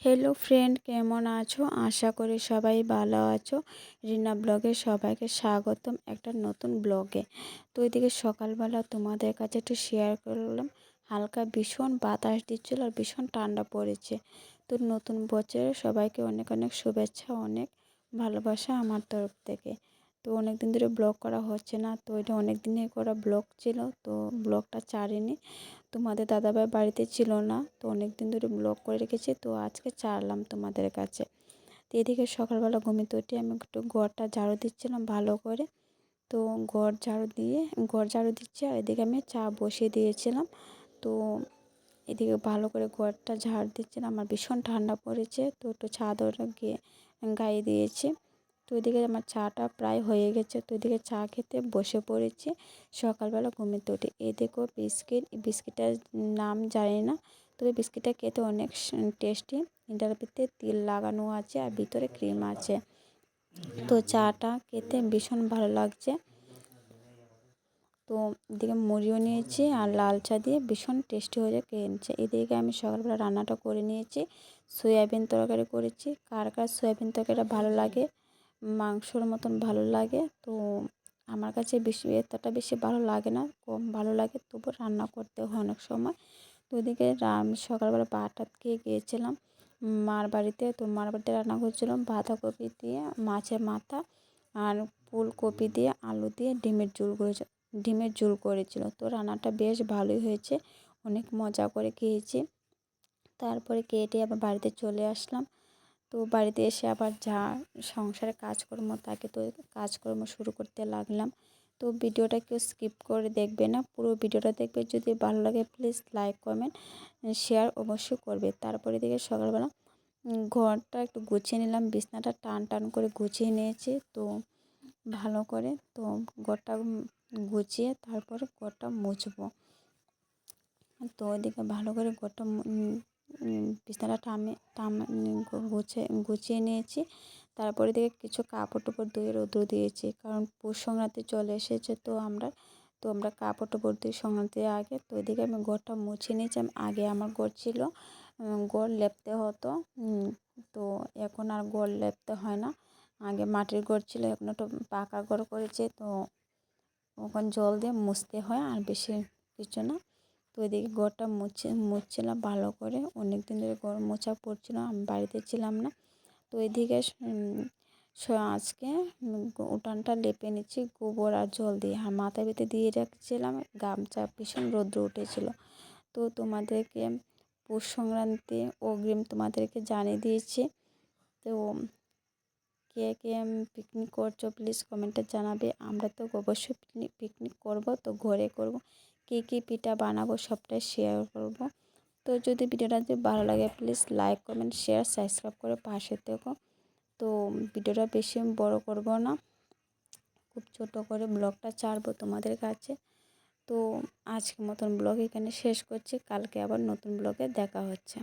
Hello friend, কেমন আছো? আশা করি সবাই ভালো আছো। রিনা ব্লগে সবাইকে স্বাগতম একটা নতুন ব্লগে। তো এদিকে সকালবেলা তোমাদের কাছে একটু শেয়ার করলাম। হালকা ভীষণ বাতাস দিচ্ছিল আর ভীষণ ঠান্ডা পড়েছে। তো নতুন বছরে সবাইকে অনেক অনেক শুভেচ্ছা, অনেক ভালোবাসা আমার তরফ থেকে। তো অনেক দিন ধরে ব্লগ করা হচ্ছে না, তো এটা অনেক দিনের করা ব্লগ ছিল, তো ব্লগটা ছাড়িনি। তোমাদের দাদাভাই বাড়িতে ছিল না, তো অনেক দিন ধরে ব্লগ করে রেখেছি, তো আজকে ছাড়লাম তোমাদের কাছে। তো এদিকে সকালবেলা ঘুমিয়ে উঠে আমি একটু ঘরটা ঝাড়ু দিচ্ছিলাম ভালো করে। তো ঘর ঝাড়ু দিচ্ছি আর এদিকে আমি চা বসিয়ে দিয়েছিলাম। তো এদিকে ভালো করে ঘরটা ঝাড় দিচ্ছিলাম, আমার ভীষণ ঠান্ডা পড়েছে, তো একটু চাদরটা গায়ে দিয়েছি। তো এদিকে আমার চাটা প্রায় হয়ে গেছে, তো এদিকে চা খেতে বসে পড়েছি সকালবেলা ঘুমিয়ে উঠে। এই দেখো বিস্কিটটার নাম জানি না, তবে বিস্কিটটা খেতে অনেক টেস্টি। এটার ভিতরে তিল লাগানো আছে আর ভিতরে ক্রিম আছে। তো চাটা খেতে ভীষণ ভালো লাগছে। তো এদিকে মুড়িও নিয়েছি আর লাল চা দিয়ে ভীষণ টেস্টি হয়ে খেয়ে নিচ্ছে। এদিকে আমি সকালবেলা রান্নাটা করে নিয়েছি, সয়াবিন তরকারি করেছি। কার কার সয়াবিন তরকারিটা ভালো লাগে, মাংসর মতন ভালো লাগে, তো আমার কাছে এতটা বেশি ভালো লাগে না, কম ভালো লাগে, তবু রান্না করতে হয় অনেক সময়। তো ওদিকে সকালবেলা ভাত খেয়ে গিয়েছিলাম মার বাড়িতে। তো মার বাড়িতে রান্না করছিলাম বাঁধাকপি দিয়ে মাছের মাথা আর ফুলকপি দিয়ে আলু দিয়ে ডিমের ঝোল করেছিল। তো রান্নাটা বেশ ভালোই হয়েছে, অনেক মজা করে খেয়েছি। তারপরে কেটে আবার বাড়িতে চলে আসলাম। তো বাড়িতে এসে আবার যা সংসারে কাজকর্ম থাকে, তো কাজকর্ম শুরু করতে লাগলাম। তো ভিডিওটা কেউ স্কিপ করে দেখবে না, পুরো ভিডিওটা দেখবে। যদি ভালো লাগে প্লিজ লাইক কমেন্ট শেয়ার অবশ্যই করবে। তারপরে দিকে সকালবেলা ঘরটা একটু গুছিয়ে নিলাম, বিছনাটা টান টান করে গুছিয়ে নিয়েছি তো ভালো করে। তো ঘরটা গুছিয়ে তারপরে ঘরটা মুছবো। তো ওইদিকে ভালো করে ঘরটা বিছানাটা গুছিয়ে নিয়েছি। তারপরে দিকে কিছু কাপড় টাপড় ধুয়ে রোদ্র দিয়েছি, কারণ পৌষ সংক্রান্তি চলে এসেছে। তো আমরা কাপড় টাপড় ধুয়ে সংক্রান্তির আগে। তো এদিকে আমি ঘরটা মুছে নিয়েছি। আগে আমার ঘর ছিল, ঘর লেপতে হতো, তো এখন আর ঘর লেপতে হয় না। আগে মাটির ঘর ছিল, এখন একটু পাকা ঘর করেছে, তো ওখানে জল দিয়ে মুছতে হয়, আর বেশি কিছু না। তো এদিকে ঘরটা মুছছিলাম ভালো করে, অনেক দিন ধরে ঘর মোছা পড়ছিল, আমি বাড়িতে ছিলাম না। তো এদিকে আজকে উঠানটা লেপে নিচ্ছি গোবর আর জল দিয়ে, আর মাথা বেঁধে দিয়ে রাখছিলাম গামছা, ভীষণ রৌদ্র উঠেছিল। তো তোমাদেরকে পৌষ সংক্রান্তি অগ্রিম তোমাদেরকে জানিয়ে দিয়েছি। তো কে কে পিকনিক করছো প্লিজ কমেন্টে জানাবে। আমরা তো অবশ্যই পিকনিক করব, তো ঘরে করব। কী কী পিঠা বানাবো সবটাই শেয়ার করব। তো যদি ভিডিওটা যদি ভালো লাগে please like comment share subscribe করে পাশে থেকো। তো ভিডিওটা বেশি বড় করব না, খুব ছোট করে ব্লগটা ছাড়বো তোমাদের কাছে। তো আজকের মতন ব্লগ এখানে শেষ করছি, কালকে আবার নতুন ব্লগে দেখা হচ্ছে।